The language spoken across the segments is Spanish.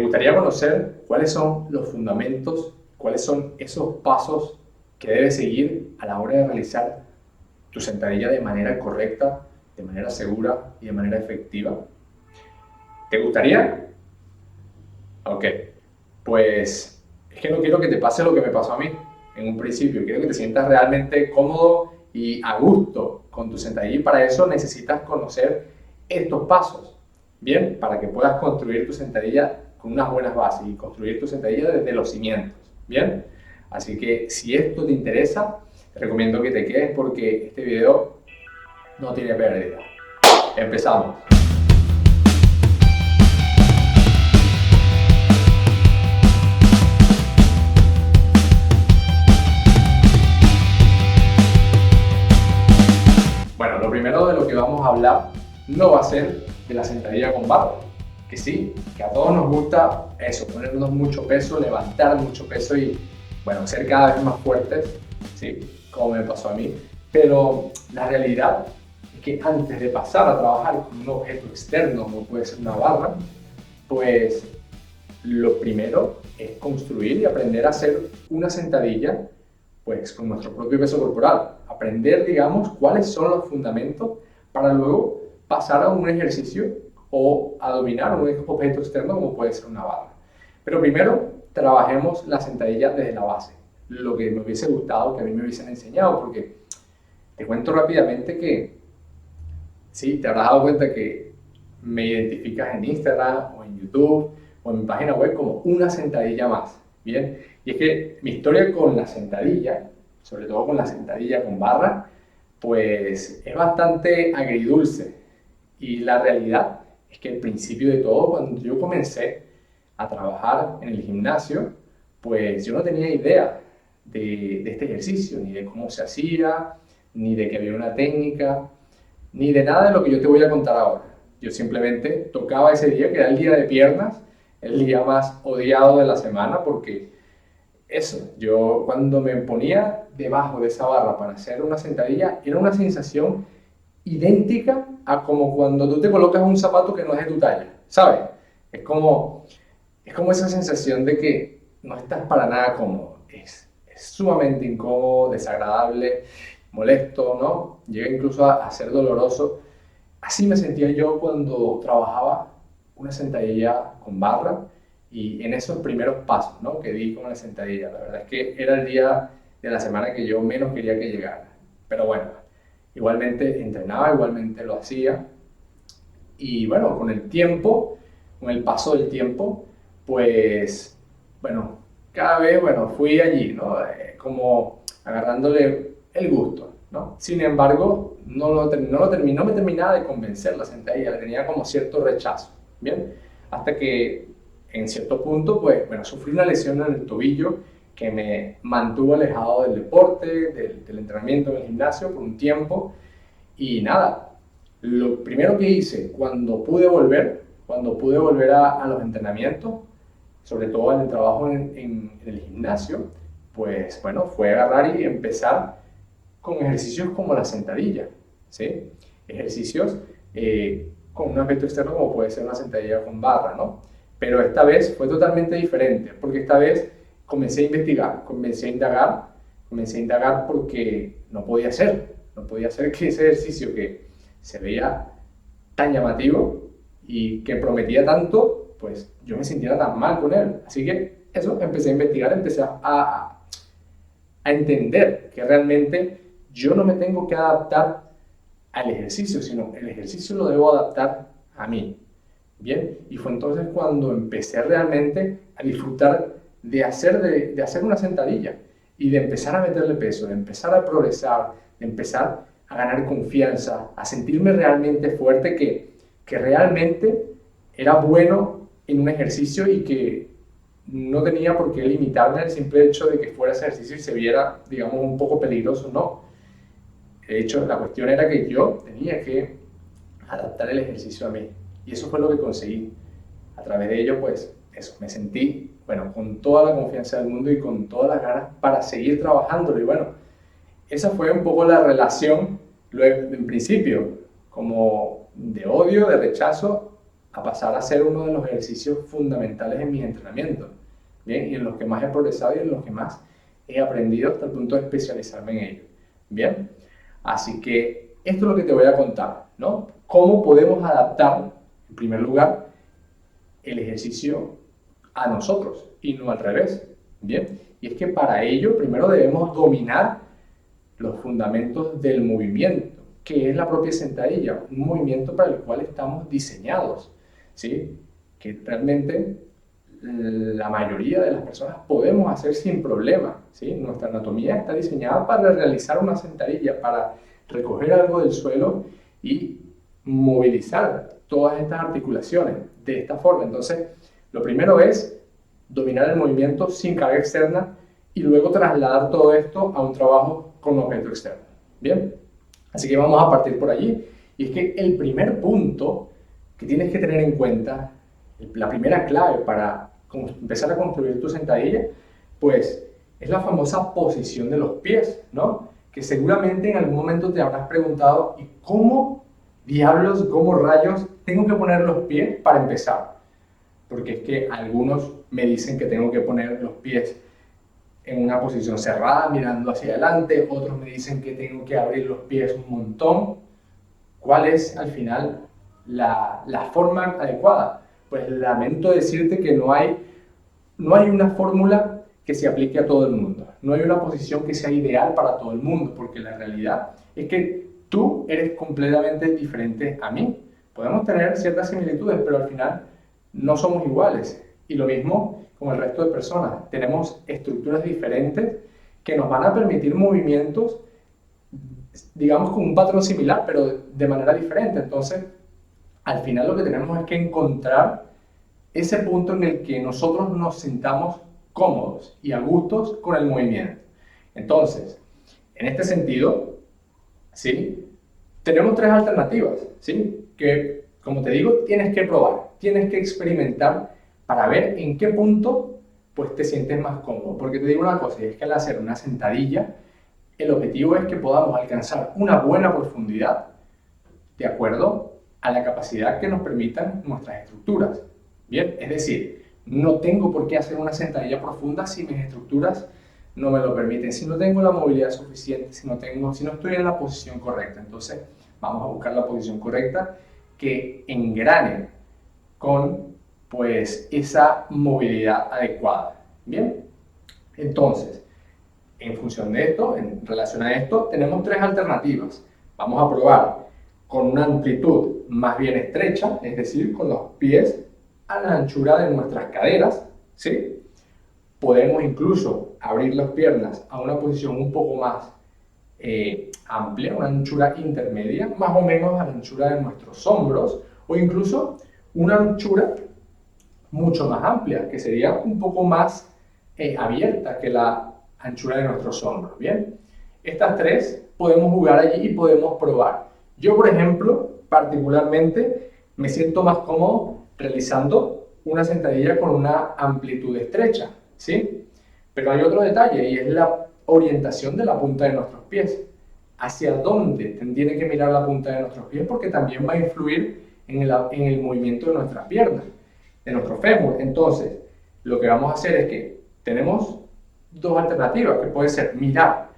gustaría conocer cuáles son los fundamentos, cuáles son esos pasos que debes seguir a la hora de realizar tu sentadilla de manera correcta, de manera segura y de manera efectiva. ¿Te gustaría? Ok, pues es que no quiero que te pase lo que me pasó a mí en un principio. Quiero que te sientas realmente cómodo y a gusto con tu sentadilla, y para eso necesitas conocer estos pasos, ¿bien? Para que puedas construir tu sentadilla con unas buenas bases y construir tu sentadilla desde los cimientos, ¿bien? Así que si esto te interesa, te recomiendo que te quedes porque este video no tiene pérdida. Empezamos. Bueno, lo primero de lo que vamos a hablar no va a ser de la sentadilla con barra, que sí, que a todos nos gusta eso, ponernos mucho peso, levantar mucho peso y, bueno, ser cada vez más fuertes, sí, como me pasó a mí. Pero la realidad es que antes de pasar a trabajar con un objeto externo, como puede ser una barra, pues lo primero es construir y aprender a hacer una sentadilla pues con nuestro propio peso corporal. Aprender, digamos, cuáles son los fundamentos para luego pasar a un ejercicio o a dominar un objeto externo como puede ser una barra. Pero primero trabajemos la sentadilla desde la base, lo que me hubiese gustado que a mí me hubiesen enseñado, porque te cuento rápidamente que sí, te habrás dado cuenta que me identificas en Instagram o en YouTube o en mi página web como una sentadilla más, ¿bien? Y es que mi historia con la sentadilla, sobre todo con la sentadilla con barra, pues es bastante agridulce. Y la realidad es que al principio de todo, cuando yo comencé a trabajar en el gimnasio, pues yo no tenía idea de este ejercicio, ni de cómo se hacía, ni de que había una técnica, ni de nada de lo que yo te voy a contar ahora. Yo simplemente tocaba ese día, que era el día de piernas, el día más odiado de la semana, porque eso, yo cuando me ponía debajo de esa barra para hacer una sentadilla, era una sensación idéntica a como cuando tú te colocas un zapato que no es de tu talla, ¿sabes? Es como, es como esa sensación de que no estás para nada cómodo. Es sumamente incómodo, desagradable, molesto, ¿no? Llega incluso a ser doloroso. Así me sentía yo cuando trabajaba una sentadilla con barra y en esos primeros pasos, ¿no?, que di con la sentadilla. La verdad es que era el día de la semana que yo menos quería que llegara. Pero bueno, igualmente entrenaba, igualmente lo hacía. Y bueno, con el tiempo, con el paso del tiempo, pues, bueno, cada vez, bueno, fui allí, ¿no? Como agarrándole el gusto, ¿no? Sin embargo, no me terminaba de convencer la sentadilla, le tenía como cierto rechazo, ¿bien? Hasta que en cierto punto, pues, bueno, sufrí una lesión en el tobillo que me mantuvo alejado del deporte, del entrenamiento en el gimnasio por un tiempo. Y nada, lo primero que hice cuando pude volver a los entrenamientos, sobre todo en el trabajo en el gimnasio, pues bueno, fue agarrar y empezar con ejercicios como la sentadilla, ¿sí? Ejercicios con un aspecto externo como puede ser una sentadilla con barra, ¿no? Pero esta vez fue totalmente diferente, porque esta vez comencé a investigar, comencé a indagar porque no podía ser que ese ejercicio que se veía tan llamativo y que prometía tanto, pues yo me sintiera tan mal con él. Así que eso, empecé a investigar, empecé a entender que realmente yo no me tengo que adaptar al ejercicio, sino el ejercicio lo debo adaptar a mí. Bien, y fue entonces cuando empecé realmente a disfrutar de hacer una sentadilla y de empezar a meterle peso, de empezar a progresar, de empezar a ganar confianza, a sentirme realmente fuerte, que realmente era bueno en un ejercicio y que no tenía por qué limitarme al simple hecho de que fuera ese ejercicio y se viera, digamos, un poco peligroso, no. De hecho, la cuestión era que yo tenía que adaptar el ejercicio a mí. Y eso fue lo que conseguí. A través de ello, pues, eso, me sentí, bueno, con toda la confianza del mundo y con todas las ganas para seguir trabajándolo. Y bueno, esa fue un poco la relación, luego, en principio, como de odio, de rechazo, a pasar a ser uno de los ejercicios fundamentales en mis entrenamientos, ¿bien? Y en los que más he progresado y en los que más he aprendido hasta el punto de especializarme en ello, ¿bien? Así que esto es lo que te voy a contar, ¿no? ¿Cómo podemos adaptar, en primer lugar, el ejercicio a nosotros y no al revés, ¿bien? Y es que para ello primero debemos dominar los fundamentos del movimiento, que es la propia sentadilla, un movimiento para el cual estamos diseñados, ¿sí? Que realmente la mayoría de las personas podemos hacer sin problema, ¿sí? Nuestra anatomía está diseñada para realizar una sentadilla, para recoger algo del suelo y movilizar todas estas articulaciones de esta forma. Entonces, lo primero es dominar el movimiento sin carga externa y luego trasladar todo esto a un trabajo con objeto externo. Bien, así que vamos a partir por allí. Y es que el primer punto que tienes que tener en cuenta, la primera clave para empezar a construir tu sentadilla, pues es la famosa posición de los pies, ¿no? Que seguramente en algún momento te habrás preguntado, ¿y cómo diablos, cómo rayos tengo que poner los pies para empezar? Porque es que algunos me dicen que tengo que poner los pies en una posición cerrada, mirando hacia adelante, otros me dicen que tengo que abrir los pies un montón. ¿Cuál es al final la forma adecuada? Pues lamento decirte que no hay una fórmula que se aplique a todo el mundo. No hay una posición que sea ideal para todo el mundo, porque la realidad es que tú eres completamente diferente a mí. Podemos tener ciertas similitudes, pero al final no somos iguales. Y lo mismo con el resto de personas. Tenemos estructuras diferentes que nos van a permitir movimientos, digamos, con un patrón similar, pero de manera diferente. Entonces, al final lo que tenemos es que encontrar ese punto en el que nosotros nos sintamos cómodos y a gustos con el movimiento. Entonces, en este sentido, ¿sí? Tenemos tres alternativas, ¿sí? Que, como te digo, tienes que probar, tienes que experimentar para ver en qué punto pues, te sientes más cómodo. Porque te digo una cosa, y es que al hacer una sentadilla, el objetivo es que podamos alcanzar una buena profundidad de acuerdo a la capacidad que nos permitan nuestras estructuras. Bien, es decir, no tengo por qué hacer una sentadilla profunda si mis estructuras no me lo permiten, si no tengo la movilidad suficiente, si no estoy en la posición correcta. Entonces, vamos a buscar la posición correcta que engrane con pues esa movilidad adecuada. Bien, entonces, en función de esto, en relación a esto, tenemos tres alternativas. Vamos a probar con una amplitud más bien estrecha, es decir, con los pies a la anchura de nuestras caderas, ¿sí? Podemos incluso abrir las piernas a una posición un poco más amplia, una anchura intermedia, más o menos a la anchura de nuestros hombros, o incluso una anchura mucho más amplia, que sería un poco más abierta que la anchura de nuestros hombros, ¿bien? Estas tres podemos jugar allí y podemos probar. Yo, por ejemplo, particularmente, me siento más cómodo realizando una sentadilla con una amplitud estrecha, ¿sí? Pero hay otro detalle y es la orientación de la punta de nuestros pies. ¿Hacia dónde tiene que mirar la punta de nuestros pies? Porque también va a influir en el movimiento de nuestras piernas, de nuestro fémur. Entonces, lo que vamos a hacer es que tenemos dos alternativas, que puede ser mirar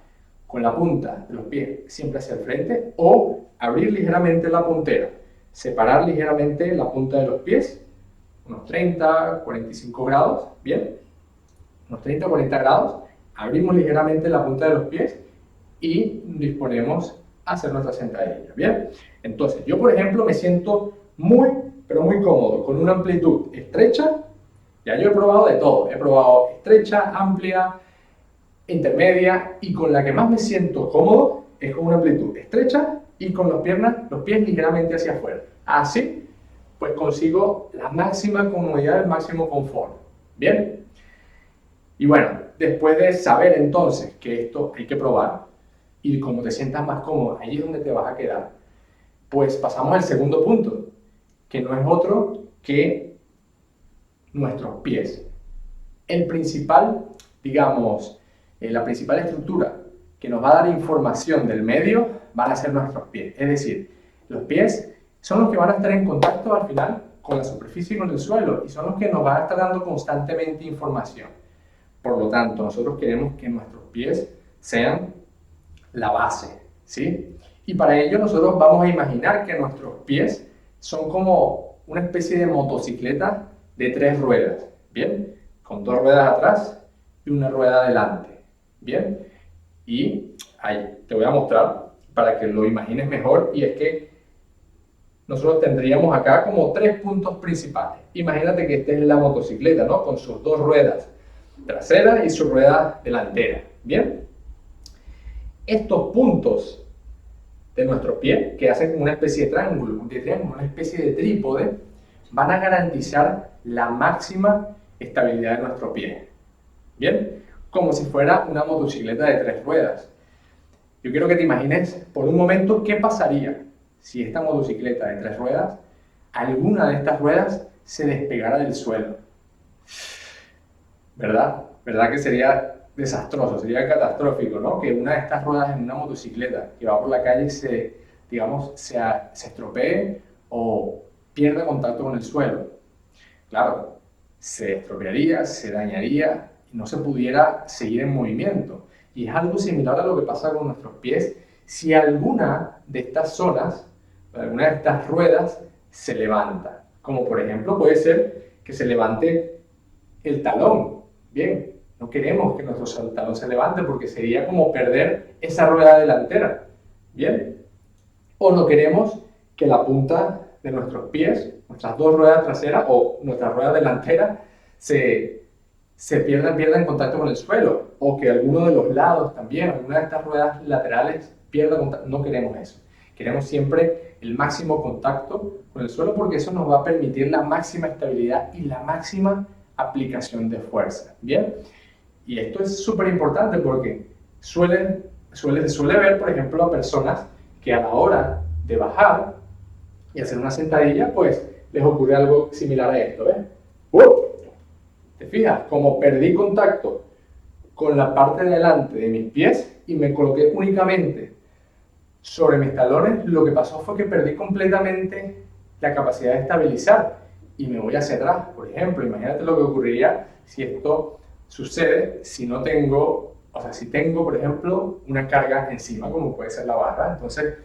con la punta de los pies siempre hacia el frente o abrir ligeramente la puntera, separar ligeramente la punta de los pies, unos 30, 45 grados, ¿bien? Unos 30, 40 grados, abrimos ligeramente la punta de los pies y disponemos a hacer nuestra sentadilla, ¿bien? Entonces, yo por ejemplo me siento muy, pero muy cómodo, con una amplitud estrecha. Ya yo he probado de todo, he probado estrecha, amplia, intermedia, y con la que más me siento cómodo es con una amplitud estrecha y con los pies ligeramente hacia afuera. Así, pues consigo la máxima comodidad, el máximo confort. ¿Bien? Y bueno, después de saber entonces que esto hay que probar y como te sientas más cómodo, ahí es donde te vas a quedar, pues pasamos al segundo punto, que no es otro que nuestros pies. El principal, digamos, la principal estructura que nos va a dar información del medio van a ser nuestros pies. Es decir, los pies son los que van a estar en contacto al final con la superficie y con el suelo, y son los que nos van a estar dando constantemente información. Por lo tanto, nosotros queremos que nuestros pies sean la base, ¿sí? Y para ello nosotros vamos a imaginar que nuestros pies son como una especie de motocicleta de 3 ruedas, ¿bien? Con 2 ruedas atrás y una rueda adelante, ¿bien? Y ahí te voy a mostrar para que lo imagines mejor, y es que nosotros tendríamos acá como 3 puntos principales. Imagínate que esta es la motocicleta, ¿no? Con sus 2 ruedas traseras y su rueda delantera, ¿bien? Estos puntos de nuestro pie, que hacen como una especie de triángulo, una especie de trípode, van a garantizar la máxima estabilidad de nuestro pie, ¿bien? Como si fuera una motocicleta de 3 ruedas. Yo quiero que te imagines por un momento qué pasaría si esta motocicleta de 3 ruedas, alguna de estas ruedas se despegara del suelo. ¿Verdad? ¿Verdad que sería desastroso, sería catastrófico, ¿no? Que una de estas ruedas en una motocicleta que va por la calle se estropee o pierda contacto con el suelo. Claro, se estropearía, se dañaría y no se pudiera seguir en movimiento. Y es algo similar a lo que pasa con nuestros pies si alguna de estas zonas, alguna de estas ruedas se levanta. Como por ejemplo puede ser que se levante el talón. Bien, no queremos que nuestro talón se levante porque sería como perder esa rueda delantera. Bien, o no queremos que la punta de nuestros pies, nuestras 2 ruedas traseras o nuestra rueda delantera se pierdan contacto con el suelo, o que alguno de los lados también, alguna de estas ruedas laterales pierda contacto. No queremos eso. Queremos siempre el máximo contacto con el suelo porque eso nos va a permitir la máxima estabilidad y la máxima aplicación de fuerza, ¿bien? Y esto es súper importante porque se suele ver, por ejemplo, a personas que a la hora de bajar y hacer una sentadilla, pues les ocurre algo similar a esto, ¿ves? ¿Te fijas? Como perdí contacto con la parte de delante de mis pies y me coloqué únicamente sobre mis talones, lo que pasó fue que perdí completamente la capacidad de estabilizar y me voy hacia atrás. Por ejemplo, imagínate lo que ocurriría si esto sucede si no tengo, o sea, si tengo, por ejemplo, una carga encima, como puede ser la barra. Entonces,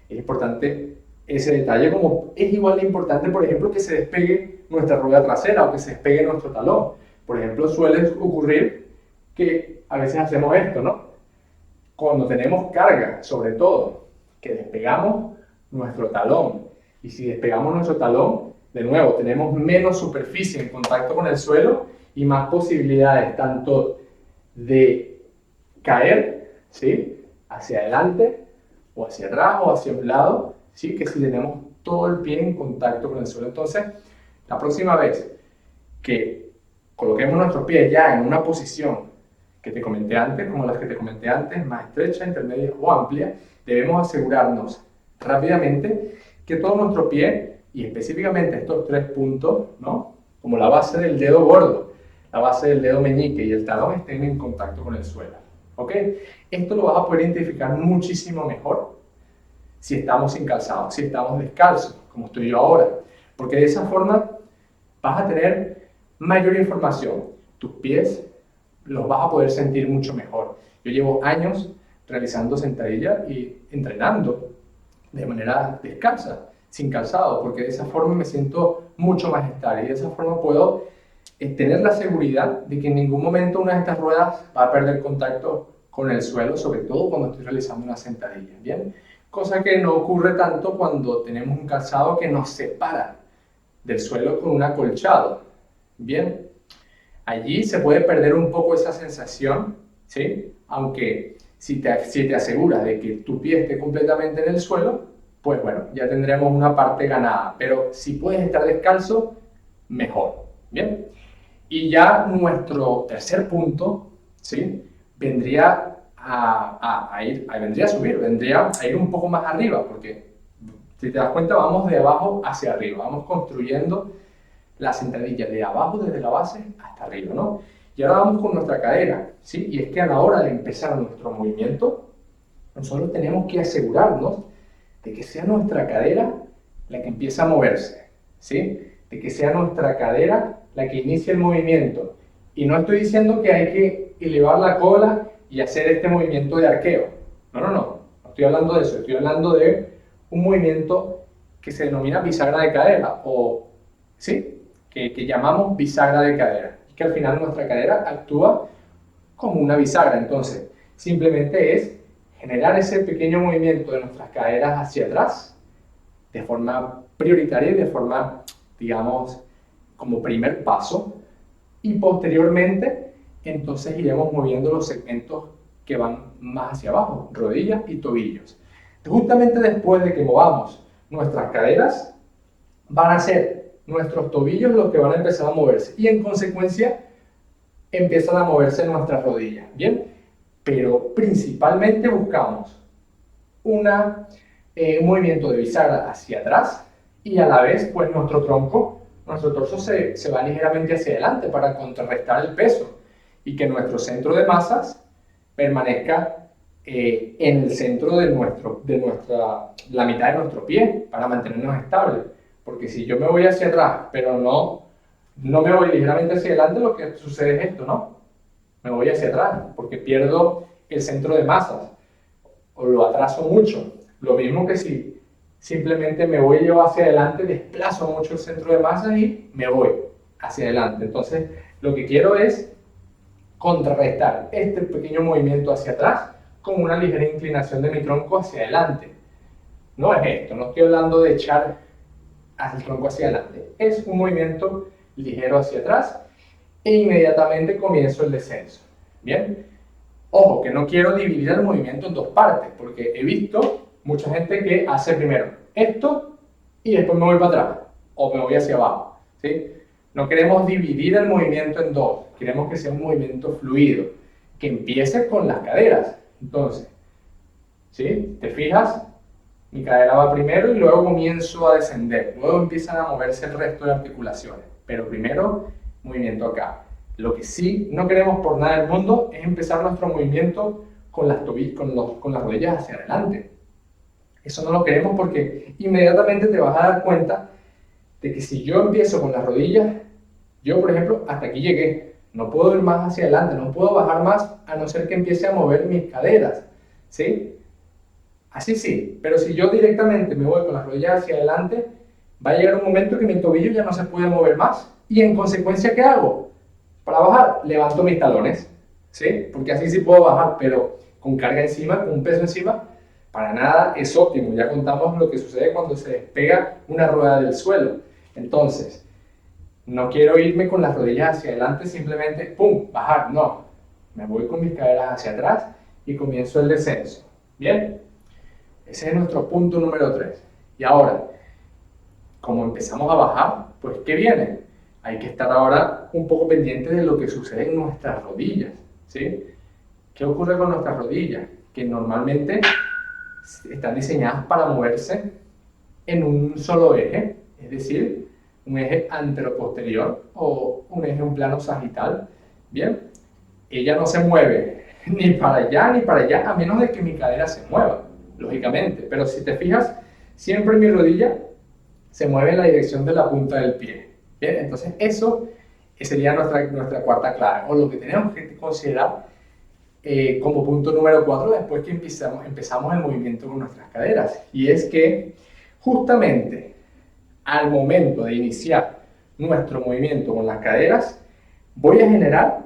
es importante ese detalle, como es igual de importante, por ejemplo, que se despegue nuestra rueda trasera o que se despegue nuestro talón. Por ejemplo, suele ocurrir que a veces hacemos esto, ¿no? Cuando tenemos carga, sobre todo, que despegamos nuestro talón. Y si despegamos nuestro talón, de nuevo, tenemos menos superficie en contacto con el suelo y más posibilidades tanto de caer, ¿sí?, hacia adelante o hacia atrás o hacia un lado, ¿sí?, que si tenemos todo el pie en contacto con el suelo. Entonces, la próxima vez que coloquemos nuestros pies ya en una posición que te comenté antes, como las que te comenté antes, más estrecha, intermedia o amplia, debemos asegurarnos rápidamente que todo nuestro pie, y específicamente estos 3 puntos, ¿no?, como la base del dedo gordo, la base del dedo meñique y el talón, estén en contacto con el suelo. ¿Ok? Esto lo vas a poder identificar muchísimo mejor si estamos sin calzado, si estamos descalzos, como estoy yo ahora, porque de esa forma vas a tener mayor información. Tus pies los vas a poder sentir mucho mejor. Yo llevo años realizando sentadillas y entrenando de manera descalza, sin calzado, porque de esa forma me siento mucho más estable y de esa forma puedo tener la seguridad de que en ningún momento una de estas ruedas va a perder contacto con el suelo, sobre todo cuando estoy realizando una sentadilla, ¿bien? Cosa que no ocurre tanto cuando tenemos un calzado que nos separa del suelo con un acolchado, ¿bien? Allí se puede perder un poco esa sensación, ¿sí? Aunque si te aseguras de que tu pie esté completamente en el suelo, pues bueno, ya tendremos una parte ganada. Pero si puedes estar descalzo, mejor, ¿bien? Y ya nuestro tercer punto, ¿sí?, vendría a subir, vendría a ir un poco más arriba, porque si te das cuenta vamos de abajo hacia arriba, vamos construyendo la sentadilla de abajo desde la base hasta arriba, ¿no? Y ahora vamos con nuestra cadera, ¿sí? Y es que a la hora de empezar nuestro movimiento, nosotros tenemos que asegurarnos de que sea nuestra cadera la que empieza a moverse, ¿sí? de que sea nuestra cadera la que inicie el movimiento. Y no estoy diciendo que hay que elevar la cola y hacer este movimiento de arqueo. No, no, no. No estoy hablando de eso. Estoy hablando de un movimiento que se denomina bisagra de cadera, o ¿sí? que llamamos bisagra de cadera. Y que al final nuestra cadera actúa como una bisagra. Entonces, simplemente es generar ese pequeño movimiento de nuestras caderas hacia atrás de forma prioritaria y de forma, digamos, como primer paso, y posteriormente entonces iremos moviendo los segmentos que van más hacia abajo, rodillas y tobillos. Justamente después de que movamos nuestras caderas, van a ser nuestros tobillos los que van a empezar a moverse, y en consecuencia empiezan a moverse nuestras rodillas, ¿bien? Pero principalmente buscamos un movimiento de bisagra hacia atrás, y a la vez pues nuestro torso se va ligeramente hacia adelante para contrarrestar el peso y que nuestro centro de masas permanezca en el centro de la mitad de nuestro pie para mantenernos estables. Porque si yo me voy hacia atrás, pero no me voy ligeramente hacia adelante, lo que sucede es esto, ¿no? Me voy hacia atrás porque pierdo el centro de masas o lo atraso mucho. Lo mismo que si simplemente me voy yo hacia adelante, desplazo mucho el centro de masas y me voy hacia adelante. Entonces, lo que quiero es contrarrestar este pequeño movimiento hacia atrás con una ligera inclinación de mi tronco hacia adelante. No es esto, no estoy hablando de echar el tronco hacia adelante. Es un movimiento ligero hacia atrás e inmediatamente comienzo el descenso. Bien, ojo, que no quiero dividir el movimiento en dos partes, porque he visto mucha gente que hace primero esto y después me voy para atrás o me voy hacia abajo, ¿sí? No queremos dividir el movimiento en dos, queremos que sea un movimiento fluido, que empiece con las caderas. Entonces, ¿sí? ¿Te fijas? Mi cadera va primero y luego comienzo a descender, luego empiezan a moverse el resto de articulaciones, pero primero movimiento acá. Lo que sí no queremos por nada del mundo es empezar nuestro movimiento con las rodillas hacia adelante. Eso no lo queremos porque inmediatamente te vas a dar cuenta de que si yo empiezo con las rodillas, yo por ejemplo, hasta aquí llegué, no puedo ir más hacia adelante, no puedo bajar más a no ser que empiece a mover mis caderas, ¿sí? Así sí, pero si yo directamente me voy con las rodillas hacia adelante, va a llegar un momento que mi tobillo ya no se puede mover más, y en consecuencia, ¿qué hago? Para bajar, levanto mis talones, ¿sí? Porque así sí puedo bajar, pero con carga encima, con un peso encima, para nada es óptimo. Ya contamos lo que sucede cuando se despega una rueda del suelo. Entonces, no quiero irme con las rodillas hacia adelante, simplemente, ¡pum!, bajar. No, me voy con mis caderas hacia atrás y comienzo el descenso. ¿Bien? Ese es nuestro punto número 3. Y ahora, como empezamos a bajar, pues ¿qué viene? Hay que estar ahora un poco pendientes de lo que sucede en nuestras rodillas, ¿sí? ¿Qué ocurre con nuestras rodillas? Que normalmente están diseñadas para moverse en un solo eje, es decir, un eje anteroposterior o un eje en plano sagital. Bien, ella no se mueve ni para allá, a menos de que mi cadera se mueva, lógicamente. Pero si te fijas, siempre mi rodilla se mueve en la dirección de la punta del pie. Bien, entonces eso sería nuestra cuarta clave, o lo que tenemos que considerar como punto número 4 después que empezamos el movimiento con nuestras caderas, y es que justamente al momento de iniciar nuestro movimiento con las caderas voy a generar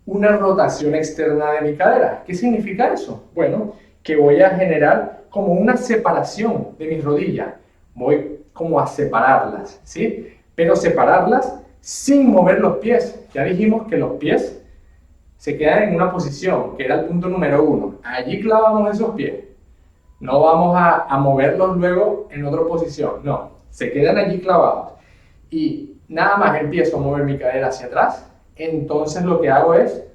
una rotación externa de mi cadera. ¿Qué significa eso? Bueno, que voy a generar como una separación de mis rodillas, voy como a separarlas, ¿sí? Pero separarlas sin mover los pies. Ya dijimos que los pies se quedan en una posición, que era el punto número 1. Allí clavamos esos pies. No vamos a moverlos luego en otra posición. No, se quedan allí clavados. Y nada más empiezo a mover mi cadera hacia atrás, entonces lo que hago es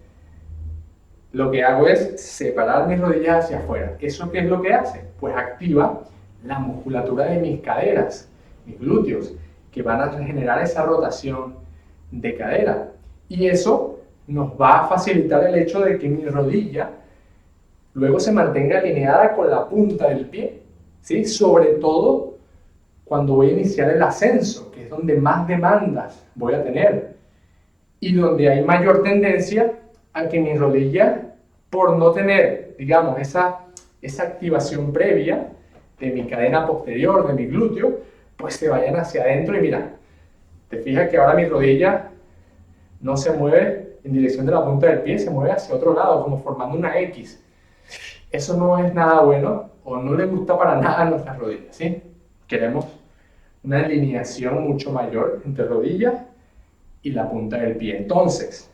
separar mis rodillas hacia afuera. ¿Eso qué es lo que hace? Pues activa la musculatura de mis caderas, mis glúteos, que van a generar esa rotación de cadera. Y eso nos va a facilitar el hecho de que mi rodilla luego se mantenga alineada con la punta del pie, ¿sí? Sobre todo cuando voy a iniciar el ascenso, que es donde más demandas voy a tener y donde hay mayor tendencia a que mi rodilla, por no tener, digamos, esa activación previa de mi cadena posterior, de mi glúteo, pues se vayan hacia adentro. Y mira, te fijas que ahora mi rodilla no se mueve en dirección de la punta del pie, se mueve hacia otro lado, como formando una X. Eso no es nada bueno, o no le gusta para nada a nuestras rodillas, ¿sí? Queremos una alineación mucho mayor entre rodilla y la punta del pie. Entonces,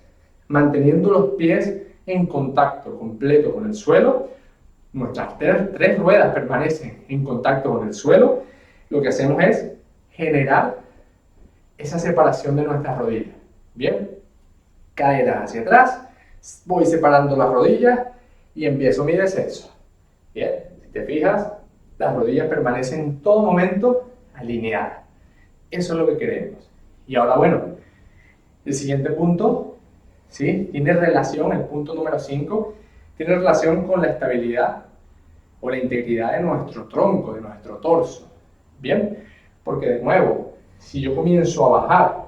manteniendo los pies en contacto completo con el suelo, nuestras tres ruedas permanecen en contacto con el suelo, lo que hacemos es generar esa separación de nuestras rodillas. Bien, caderas hacia atrás, voy separando las rodillas y empiezo mi descenso. Bien, si te fijas, las rodillas permanecen en todo momento alineadas. Eso es lo que queremos. Y ahora, bueno, el siguiente punto, ¿sí? Tiene relación, el punto número 5, tiene relación con la estabilidad o la integridad de nuestro tronco, de nuestro torso. Bien, porque de nuevo, si yo comienzo a bajar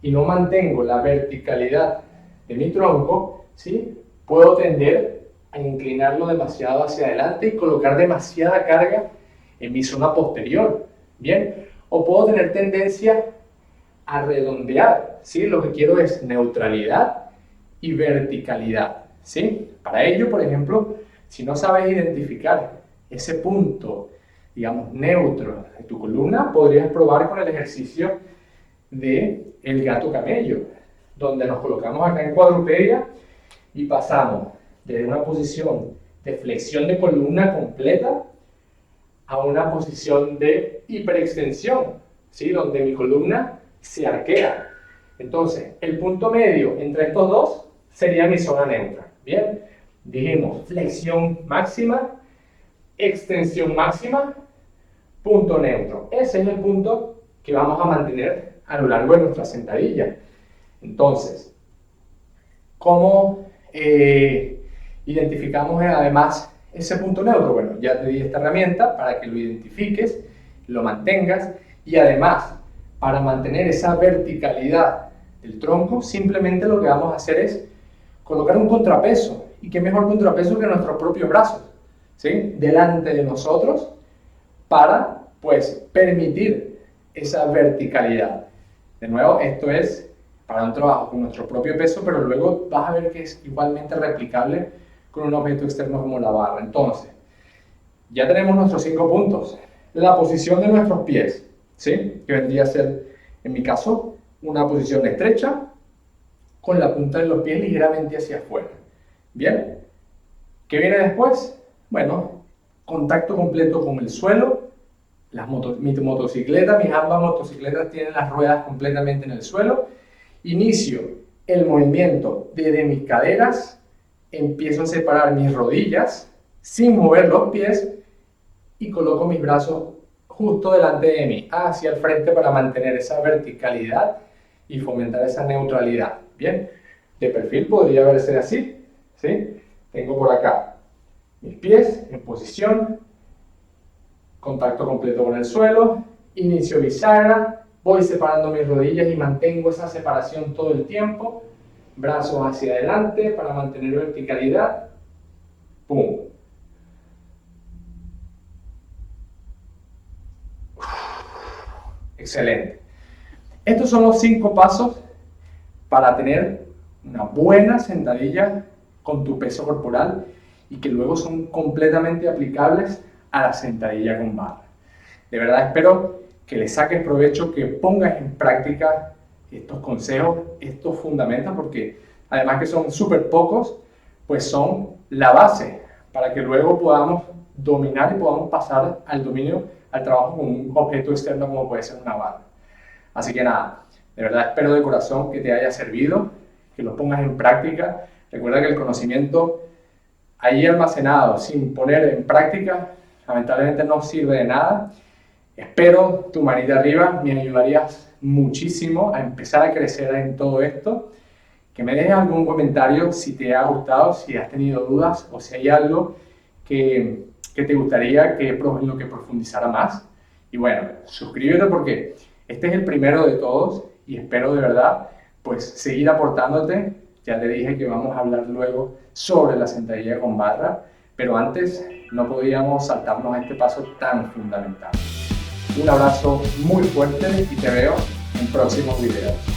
y no mantengo la verticalidad de mi tronco, ¿sí? Puedo tender a inclinarlo demasiado hacia adelante y colocar demasiada carga en mi zona posterior. Bien, o puedo tener tendencia a redondear, ¿sí? Lo que quiero es neutralidad y verticalidad, ¿sí? Para ello, por ejemplo, si no sabes identificar ese punto, digamos, neutro de tu columna, podrías probar con el ejercicio de el gato camello, donde nos colocamos acá en cuadrupedia y pasamos de una posición de flexión de columna completa a una posición de hiperextensión, ¿sí? Donde mi columna se arquea. Entonces, el punto medio entre estos dos sería mi zona neutra. Bien, dijimos flexión máxima, extensión máxima, punto neutro. Ese es el punto que vamos a mantener a lo largo de nuestra sentadilla. Entonces, ¿cómo identificamos además ese punto neutro? Bueno, ya te di esta herramienta para que lo identifiques, lo mantengas y además, para mantener esa verticalidad del tronco, simplemente lo que vamos a hacer es colocar un contrapeso. ¿Y qué mejor contrapeso que nuestros propios brazos? ¿Sí? Delante de nosotros para, pues, permitir esa verticalidad. De nuevo, esto es para un trabajo con nuestro propio peso, pero luego vas a ver que es igualmente replicable con un objeto externo como la barra. Entonces, ya tenemos nuestros 5 puntos. La posición de nuestros pies, ¿sí? Que vendría a ser, en mi caso, una posición estrecha con la punta de los pies ligeramente hacia afuera. Bien, ¿qué viene después? Bueno, contacto completo con el suelo. Mi motocicleta, mis ambas motocicletas tienen las ruedas completamente en el suelo. Inicio el movimiento desde mis caderas, empiezo a separar mis rodillas sin mover los pies y coloco mis brazos justo delante de mí, hacia el frente para mantener esa verticalidad y fomentar esa neutralidad. Bien, de perfil podría verse así, ¿sí? Tengo por acá mis pies en posición, contacto completo con el suelo, inicio bisagra, voy separando mis rodillas y mantengo esa separación todo el tiempo, brazos hacia adelante para mantener verticalidad, ¡pum! Excelente. Estos son los 5 pasos para tener una buena sentadilla con tu peso corporal y que luego son completamente aplicables a la sentadilla con barra. De verdad espero que le saques provecho, que pongas en práctica estos consejos, estos fundamentos, porque además que son súper pocos, pues son la base para que luego podamos dominar y podamos pasar al dominio, al trabajo con un objeto externo como puede ser una barra. Así que nada, de verdad espero de corazón que te haya servido, que lo pongas en práctica. Recuerda que el conocimiento ahí almacenado sin poner en práctica lamentablemente no sirve de nada. Espero tu manita arriba, me ayudarías muchísimo a empezar a crecer en todo esto. Que me dejes algún comentario si te ha gustado, si has tenido dudas o si hay algo que te gustaría en lo que profundizara más. Y bueno, suscríbete porque este es el primero de todos y espero de verdad pues seguir aportándote. Ya te dije que vamos a hablar luego sobre la sentadilla con barra, pero antes no podíamos saltarnos a este paso tan fundamental. Un abrazo muy fuerte y te veo en próximos videos.